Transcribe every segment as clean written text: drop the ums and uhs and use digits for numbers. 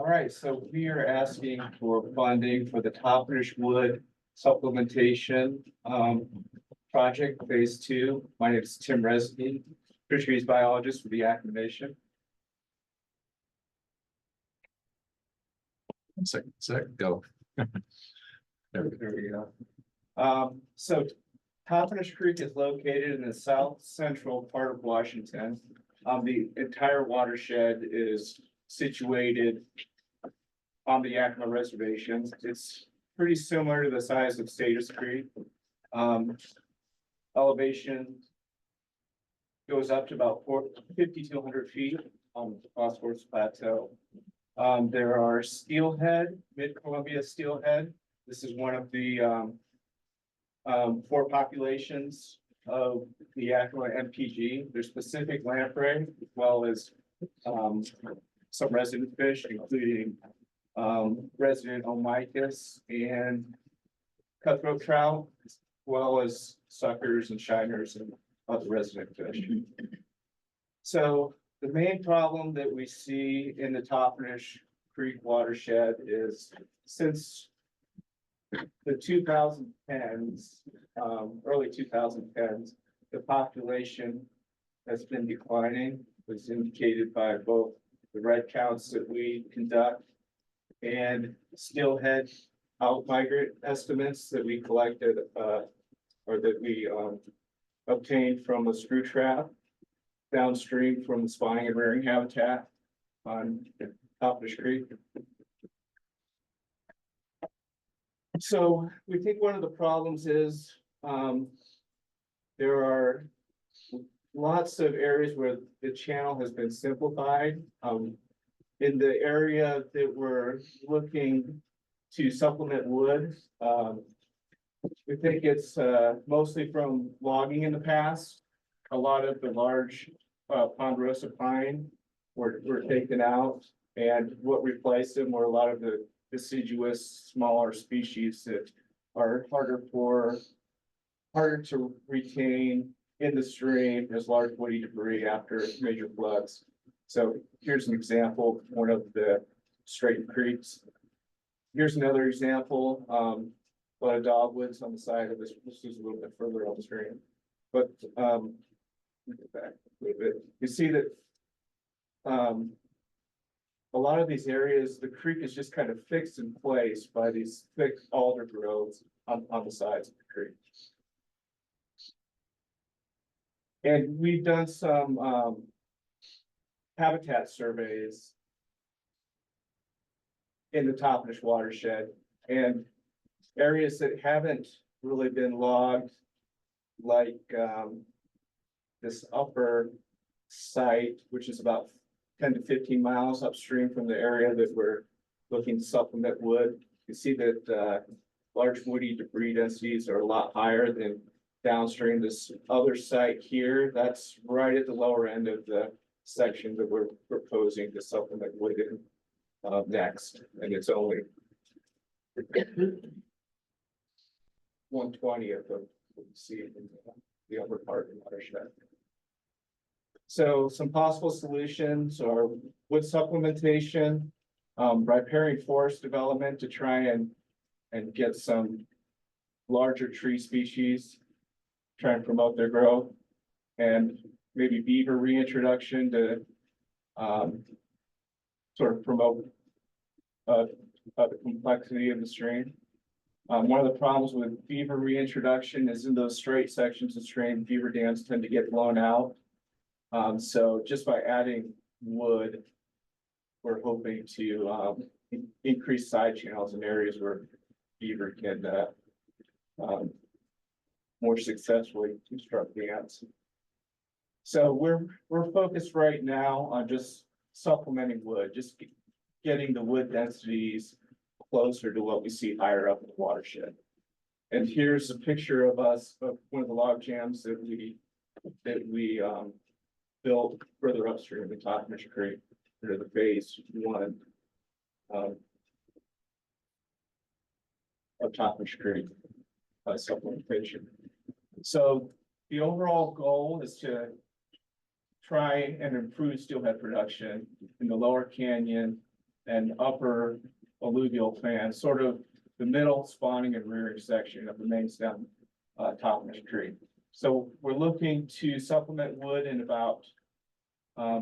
All right, so we are asking for funding for the Toppenish Wood Supplementation project phase 2. My name is Tim Resseguie, fisheries biologist for the Yakama Nation. Go. There we go. So Toppenish Creek is located in the south central part of Washington. The entire watershed is situated on the Yakama Reservation. It's pretty similar to the size of Status Creek. Elevation goes up to about 50 to 100 feet on the Phosphorus Plateau. There are steelhead, mid-Columbia steelhead. This is one of the 4 populations of the Yakama MPG. There's Pacific lamprey, as well as some resident fish, including resident omicus and cutthroat trout, as well as suckers and shiners and other resident fish. So the main problem that we see in the Toppenish Creek watershed is since the 2010s, early 2010s, the population has been declining, was indicated by both the red counts that we conduct and steelhead out-migrate estimates that we collected, or that we obtained from a screw trap downstream from the spawning and rearing habitat on Toppenish Creek. So we think one of the problems is there are lots of areas where the channel has been simplified. In the area that we're looking to supplement wood, we think it's mostly from logging in the past. A lot of the large ponderosa pine were taken out, and what replaced them were a lot of the deciduous smaller species that are harder to retain in the stream as large woody debris after major floods. So here's an example of one of the straight creeks. Here's another example. A lot of dogwoods on the side of this. This is a little bit further upstream, but let me go back a little bit. You see that a lot of these areas, the creek is just kind of fixed in place by these thick alder groves on the sides of the creek. And we've done some habitat surveys in the Toppenish watershed, and areas that haven't really been logged, like this upper site, which is about 10 to 15 miles upstream from the area that we're looking to supplement wood. You see that large woody debris densities are a lot higher than downstream. This other site here, that's right at the lower end of the section that we're proposing to supplement wood in next, and it's only 1/20 of what you see in the upper part of the watershed. So some possible solutions are wood supplementation, riparian forest development to try and get some larger tree species, try and promote their growth, and maybe beaver reintroduction to sort of promote the complexity of the stream. One of the problems with beaver reintroduction is in those straight sections of stream, beaver dams tend to get blown out. So just by adding wood, we're hoping to increase side channels in areas where beaver can more successfully construct dams. So we're focused right now on just supplementing wood, just getting the wood densities closer to what we see higher up in the watershed. And here's a picture of us, of one of the log jams that we built further upstream in Toppenish Creek, under the phase 1 of Toppenish Creek supplementation. So the overall goal is to try and improve steelhead production in the lower canyon and upper alluvial fan, sort of the middle spawning and rearing section of the main stem Toppenish tree. So we're looking to supplement wood in about a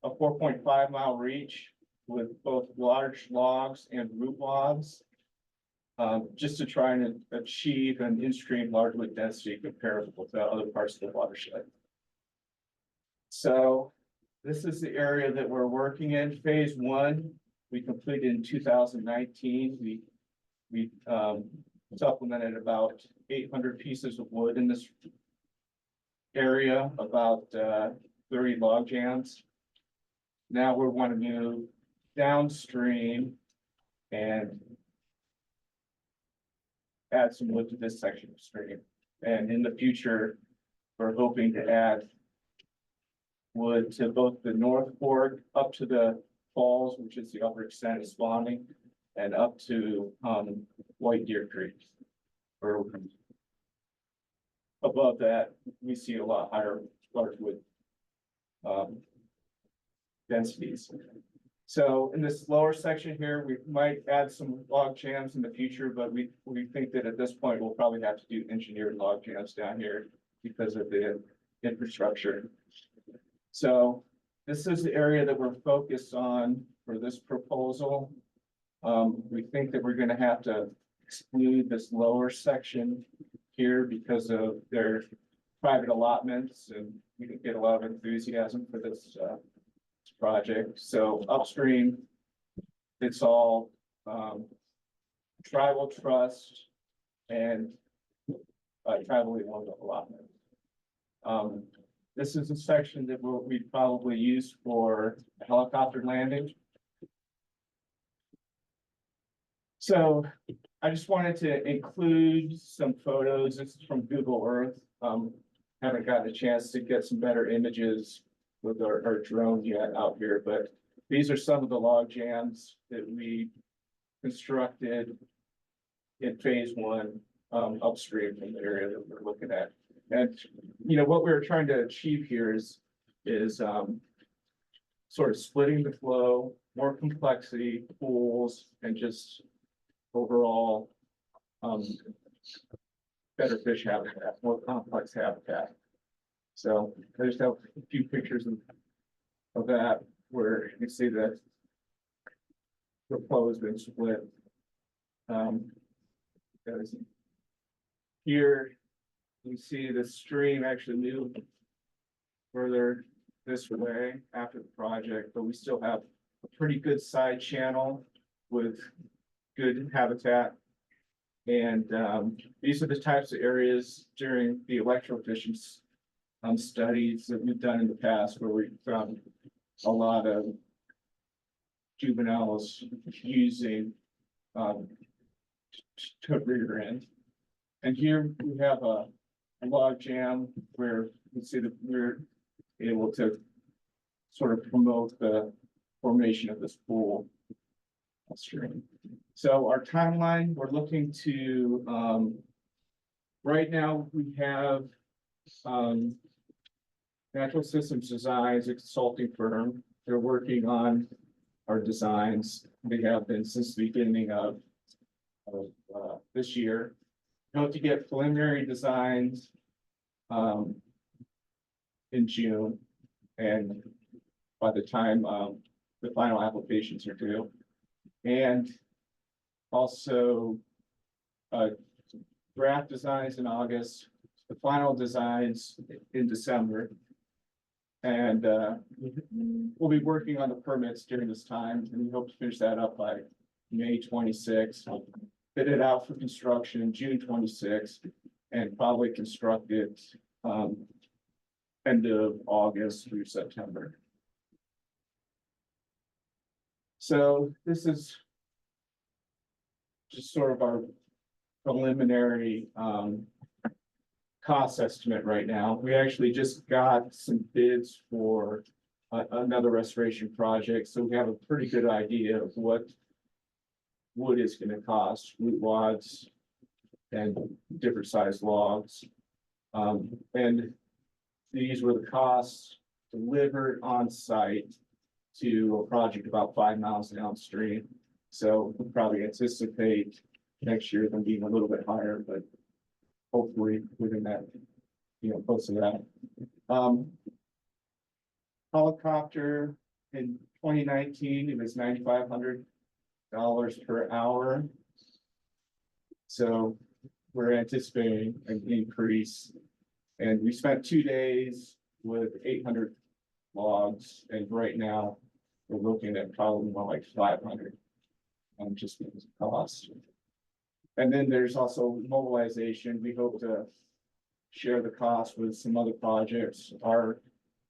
4.5 mile reach with both large logs and root logs, just to try and achieve an in-stream largewood density comparable to other parts of the watershed. So this is the area that we're working in. Phase 1, we completed in 2019. We supplemented about 800 pieces of wood in this area, about 30 log jams. Now we want to move downstream and add some wood to this section of stream. And in the future, we're hoping to add wood to both the North Fork up to the falls, which is the upper extent of spawning, and up to White Deer Creek. Or above that, we see a lot higher largewood densities. So in this lower section here, we might add some log jams in the future, but we think that at this point, we'll probably have to do engineered log jams down here because of the infrastructure. So this is the area that we're focused on for this proposal. We think that we're going to have to exclude this lower section here because of their private allotments, and we can get a lot of enthusiasm for this project. So upstream, it's all tribal trust and tribally owned allotment. This is a section that we'd probably use for a helicopter landing. So I just wanted to include some photos. This is from Google Earth. Haven't gotten a chance to get some better images with our drone yet out here, but these are some of the log jams that we constructed in phase 1 upstream from the area that we're looking at. And what we're trying to achieve here is sort of splitting the flow, more complexity, pools, and just overall better fish habitat, more complex habitat. So I just have a few pictures of that where you can see that the flow has been split. Here you see the stream actually moved further this way after the project, but we still have a pretty good side channel with good habitat. And these are the types of areas during the electrofishing studies that we've done in the past where we found a lot of juveniles using to rear end. And here we have a log jam where you see that we're able to sort of promote the formation of this pool stream. So our timeline, we're looking to right now we have Natural Systems Designs, a consulting firm. They're working on our designs. They have been since the beginning of this year. Hope to get preliminary designs in June, and by the time the final applications are due, and also draft designs in August, the final designs in December. And we'll be working on the permits during this time, and we hope to finish that up by May 26th. Bid it out for construction in June 26th, and probably construct it end of August through September. So this is just sort of our preliminary cost estimate right now. We actually just got some bids for another restoration project, so we have a pretty good idea of what wood is going to cost, root wads and different size logs. And these were the costs delivered on site. to a project about 5 miles downstream. So we probably anticipate next year them being a little bit higher, but hopefully within that, close to that. Helicopter in 2019, it was $9,500 per hour. So we're anticipating an increase, and we spent 2 days with 800 logs, and right now we're looking at probably more like 500. Just because of cost. And then there's also mobilization. We hope to share the cost with some other projects. Our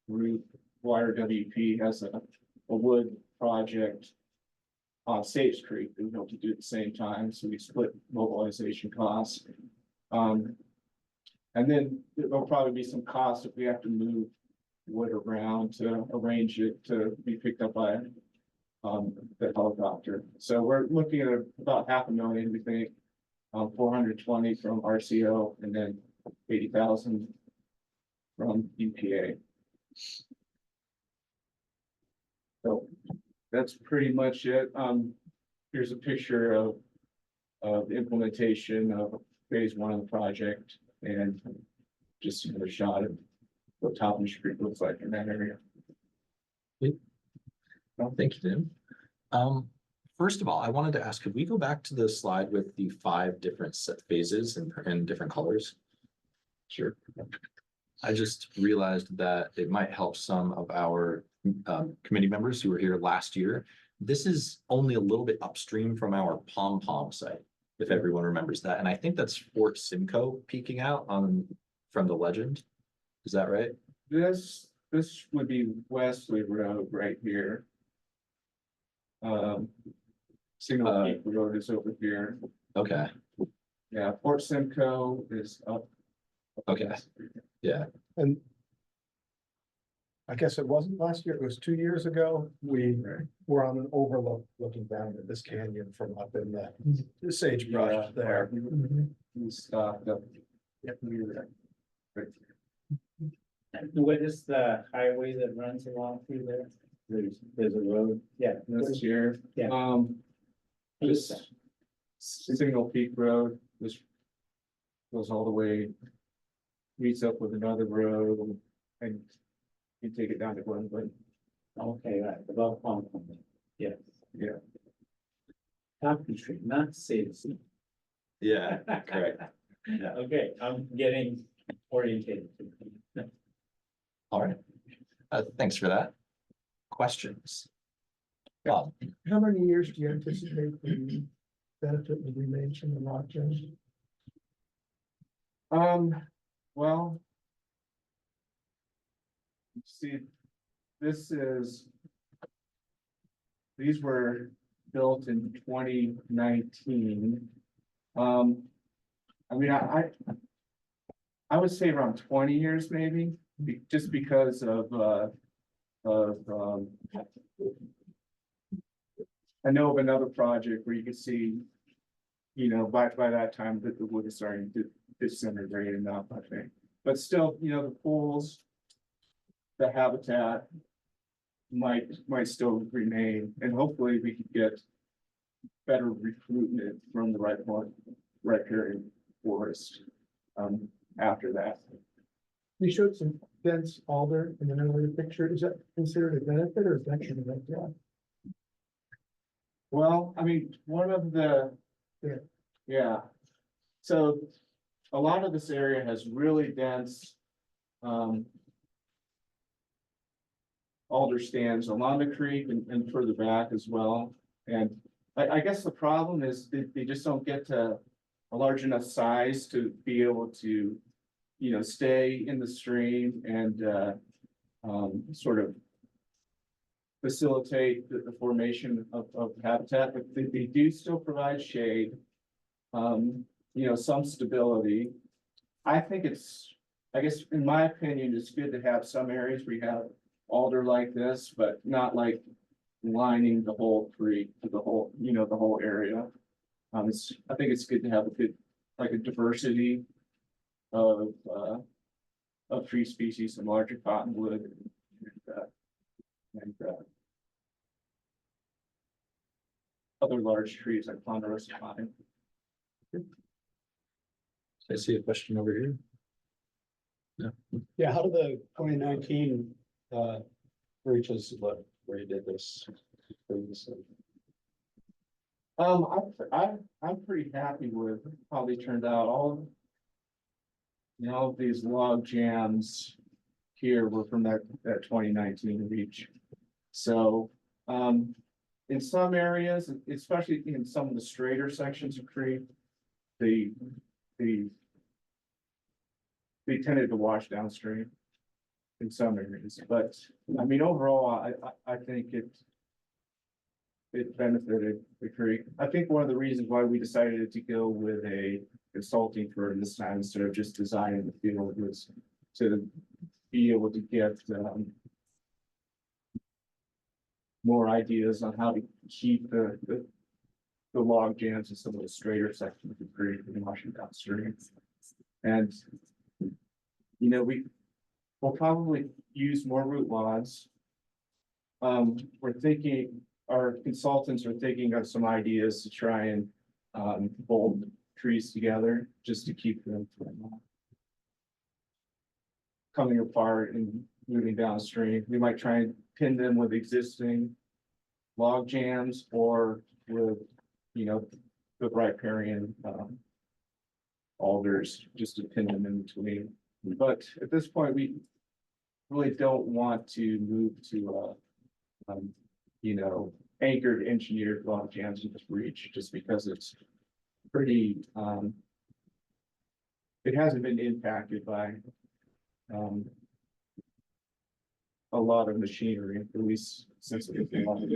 group, YRWP, has a wood project on Saves Creek that we hope to do at the same time. So we split mobilization costs. And then there'll probably be some costs if we have to move wood around to arrange it to be picked up by the helicopter. So we're looking at about $500,000, we think, 420 from RCO, and then 80,000 from EPA. So that's pretty much it. Here's a picture of the implementation of phase 1 of the project, and just another shot of what Toppenish Creek looks like in that area. Well, thank you, Tim. First of all, I wanted to ask, could we go back to the slide with the 5 different set phases in different colors? Sure. I just realized that it might help some of our committee members who were here last year. This is only a little bit upstream from our Pom Pom site, if everyone remembers that. And I think that's Fort Simcoe peeking out from the legend. Is that right? This would be Wesley Road right here. Single Peak Road is over here. Okay. Yeah, Fort Simcoe is up. Okay. Yeah. And I guess it wasn't last year, it was 2 years ago. We were on an overlook looking down at this canyon from up in the sagebrush there. We stopped up. Yep. What is the highway that runs along through there? There's a road. Yeah. This year. Yeah. This Single Peak Road, this goes all the way, meets up with another road, and you take it down to Glenwood. Okay, right, above Pom Pom. Yes. Yeah. Toppenish Street, not Saves. Yeah, correct. Yeah. Okay, I'm getting orientated. All right. Thanks for that. Questions? How many years do you anticipate the benefit will remain from the rock change? Well, see, these were built in 2019. I mean, I would say around 20 years, maybe, just because of I know of another project where you can see, by that time that the wood is starting to disintegrate enough, I think. But still, the pools, the habitat might still remain, and hopefully we could get better recruitment from the riparian forest after that. You showed some dense alder in the earlier picture. Is that considered a benefit or is that kind of like that? Well, I mean, one of the, yeah, so a lot of this area has really dense alder stands along the creek and further back as well. And I guess the problem is they just don't get to a large enough size to be able to, stay in the stream and sort of facilitate the formation of habitat, but they do still provide shade, some stability. I think I guess in my opinion, it's good to have some areas where you have alder like this, but not like lining the whole creek to the whole, the whole area. I think it's good to have a diversity of tree species and larger cottonwood and other large trees like ponderosa pine. I see a question over here. Yeah, how do the 2019 breaches look where you did this previously? I'm pretty happy with how they turned out. All of these log jams here were from that 2019 reach. So, in some areas, especially in some of the straighter sections of creek, they tended to wash downstream in some areas, but I mean, overall, I think it benefited the creek. I think one of the reasons why we decided to go with a consulting firm this time instead of just designing the field was to be able to get more ideas on how to keep the log jams and some of the straighter sections of the creek and washing downstream. And we'll probably use more root wads. Our consultants are thinking of some ideas to try and bolt trees together just to keep them from coming apart and moving downstream. We might try and pin them with existing log jams or with, the riparian alders, just to pin them in between. But at this point, we really don't want to move to anchored engineered log jams in this reach, just because it's pretty, it hasn't been impacted by a lot of machinery, at least since it came on.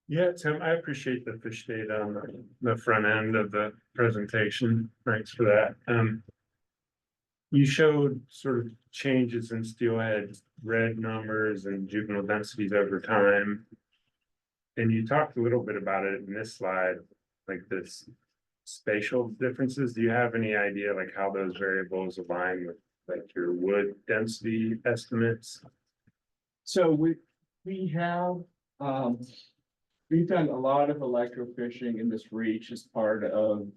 Yeah, Tim, I appreciate the fish data on the front end of the presentation. Thanks for that. You showed sort of changes in steelhead red numbers and juvenile densities over time. And you talked a little bit about it in this slide, like this spatial differences. Do you have any idea like how those variables align with like your wood density estimates? So we have, we've done a lot of electrofishing in this reach as part of,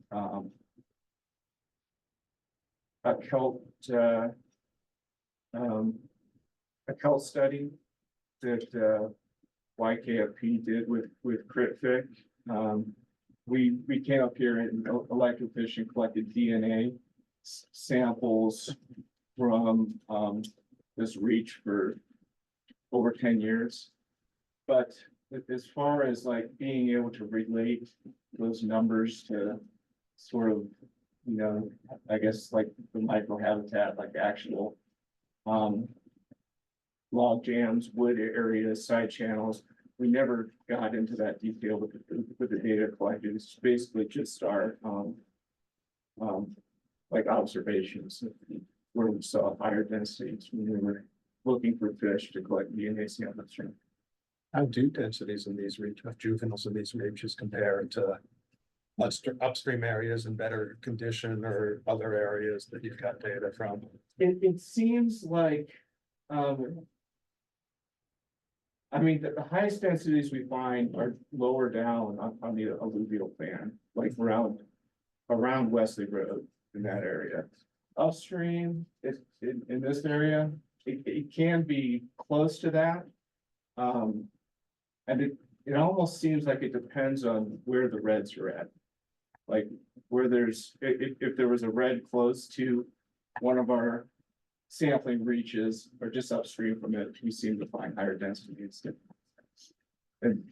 a kelp study that YKFP did with CritFic. We came up here and electrofish and collected DNA samples from this reach for over 10 years. But as far as like being able to relate those numbers to sort of, I guess like the microhabitat, like actual log jams, wood areas, side channels, we never got into that detail with the data collected. It's basically just our like observations where we saw higher densities when we were looking for fish to collect DNA samples from. How do densities in these juveniles in these reaches compare to upstream areas in better condition or other areas that you've got data from? It seems like, the highest densities we find are lower down on the alluvial fan, like around Wesley Road in that area. Upstream, in this area, it can be close to that. And it almost seems like it depends on where the reds are at. Like where if there was a red close to one of our sampling reaches or just upstream from it, we seem to find higher densities. And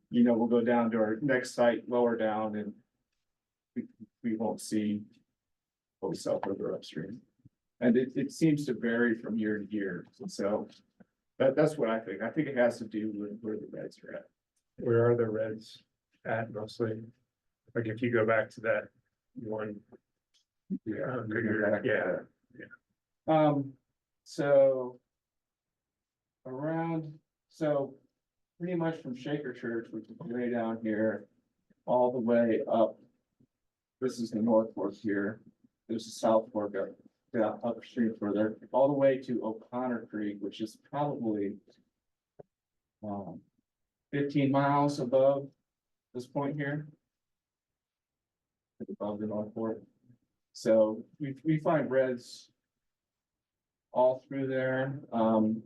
we'll go down to our next site lower down and we won't see what we saw further upstream. And it seems to vary from year to year. So that's what I think. I think it has to do with where the reds are at. Where are the reds at mostly? Like if you go back to that one. Yeah. So pretty much from Shaker Church, which is way down here, all the way up. This is the North Fork here. There's a South Fork up upstream further, all the way to O'Connor Creek, which is probably 15 miles above this point here. Above the North Fork. So we find reds all through there, and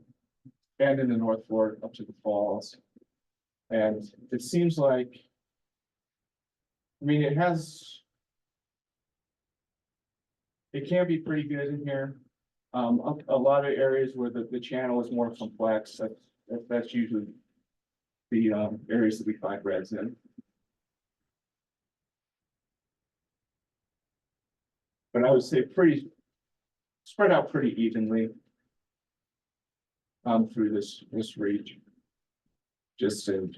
in the North Fork up to the falls. And it seems like, I mean, it can be pretty good in here. A lot of areas where the channel is more complex, that's usually the areas that we find reds in. But I would say pretty spread out pretty evenly through this reach. Just to,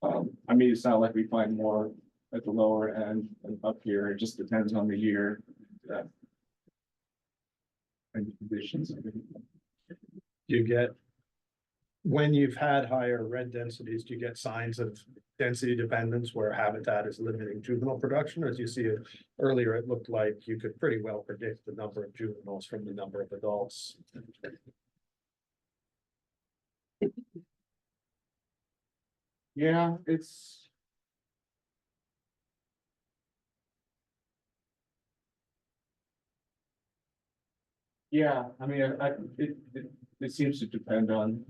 I mean, it's not like we find more at the lower end and up here. It just depends on the year. And conditions. You get, when you've had higher red densities, do you get signs of density dependence where habitat is limiting juvenile production? As you see it earlier, it looked like you could pretty well predict the number of juveniles from the number of adults. Yeah, it's. Yeah, I mean, it seems to depend on,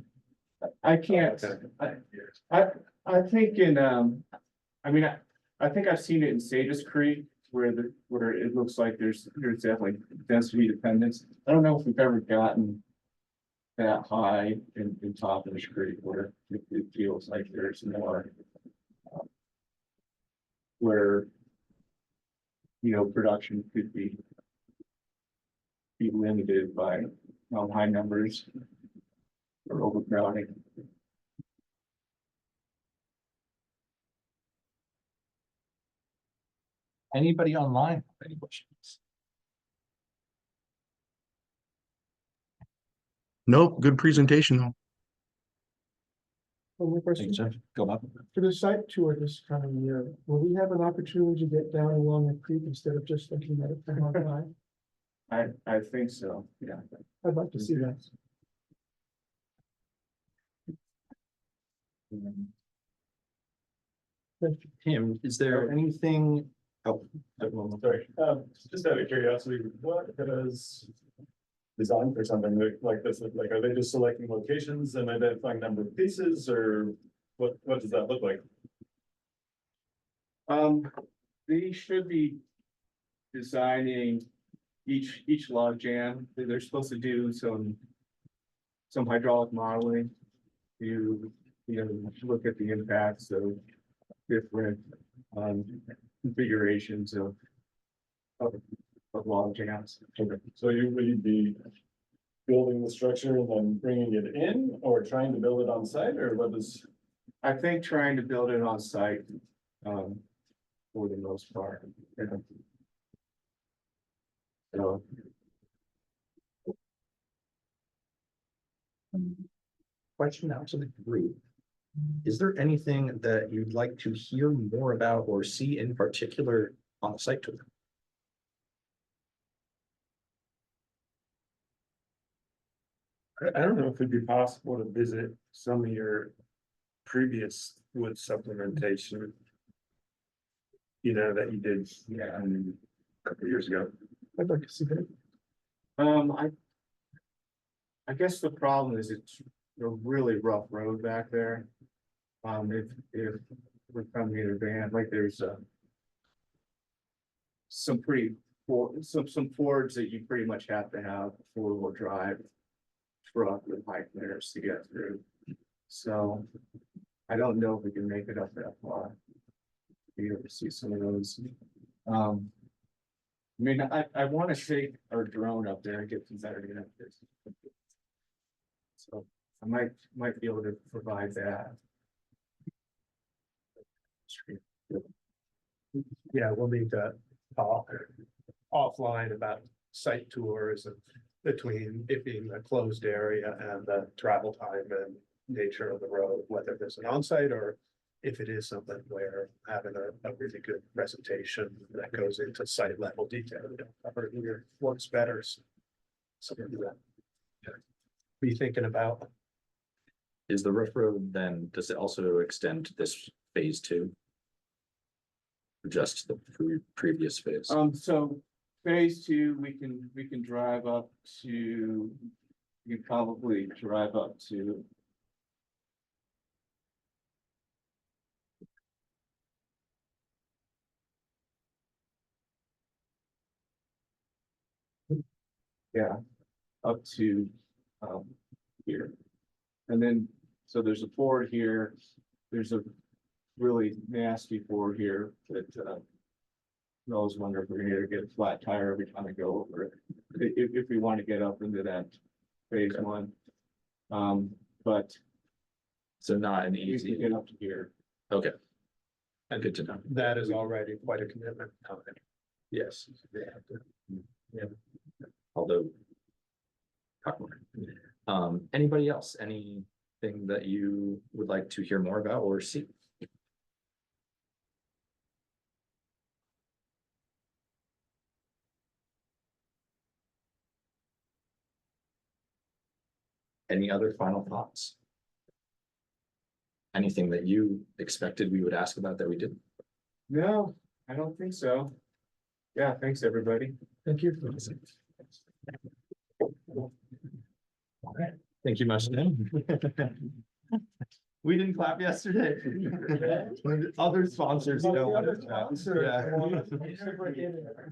I can't, I think in, I mean, I think I've seen it in Sages Creek where it looks like there's definitely density dependence. I don't know if we've ever gotten that high in Toppenish Creek where it feels like there's more, where, you know, production could be limited by high numbers or overcrowding. Anybody online have any questions? Nope, good presentation though. One more question. Thanks, Jeff. Go up. For the site tour this coming year, will we have an opportunity to get down along the creek instead of just looking at it from online? I think so, yeah. I'd like to see that. Tim, is there anything? Oh, Sorry, just out of curiosity, what does design for something like this look like? Are they just selecting locations and identifying number of pieces, or what does that look like? They should be designing each log jam. They're supposed to do some hydraulic modeling to, you know, look at the impacts of different configurations of log jams. So would you be building the structure and then bringing it in, or trying to build it on site, or what is? I think trying to build it on site, for the most part. Yeah. So. Question out to the group. Is there anything that you'd like to hear more about or see in particular on the site tour? I don't know if it'd be possible to visit some of your previous wood supplementation. You know, that you did, yeah, a couple of years ago. I'd like to see that. I guess the problem is it's a really rough road back there. If we're coming in a van, like there's some pretty some fords that you pretty much have to have a 4-wheel drive truck with high clearance to get through. So I don't know if we can make it up that far. You ever see some of those? I mean, I want to take our drone up there and get some better images. So I might be able to provide that. Yeah, we'll need to talk offline about site tours and between it being a closed area and the travel time and nature of the road, whether there's an on-site or if it is something where having a really good presentation that goes into site level detail, you know, cover here works better. So something that. Yeah. Be thinking about. Is the roof road then, does it also extend to this phase two? Or just the previous phase? So phase two, we can drive up to, you can probably drive up to. Yeah, up to, here. And then, so there's a ford here, there's a really nasty ford here that, I always wonder if we're gonna get a flat tire every time I go over it, if we want to get up into that phase one. But So not an we can easy, get up to here. okay. Good to know. That is already quite a commitment. Yes. Although. Talk more. Anybody else, anything that you would like to hear more about or see? Any other final thoughts? Anything that you expected we would ask about that we didn't? No, I don't think so. Yeah, thanks, everybody. Thank you. Thank you much, Tim. We didn't clap yesterday. Other sponsors don't. Yeah.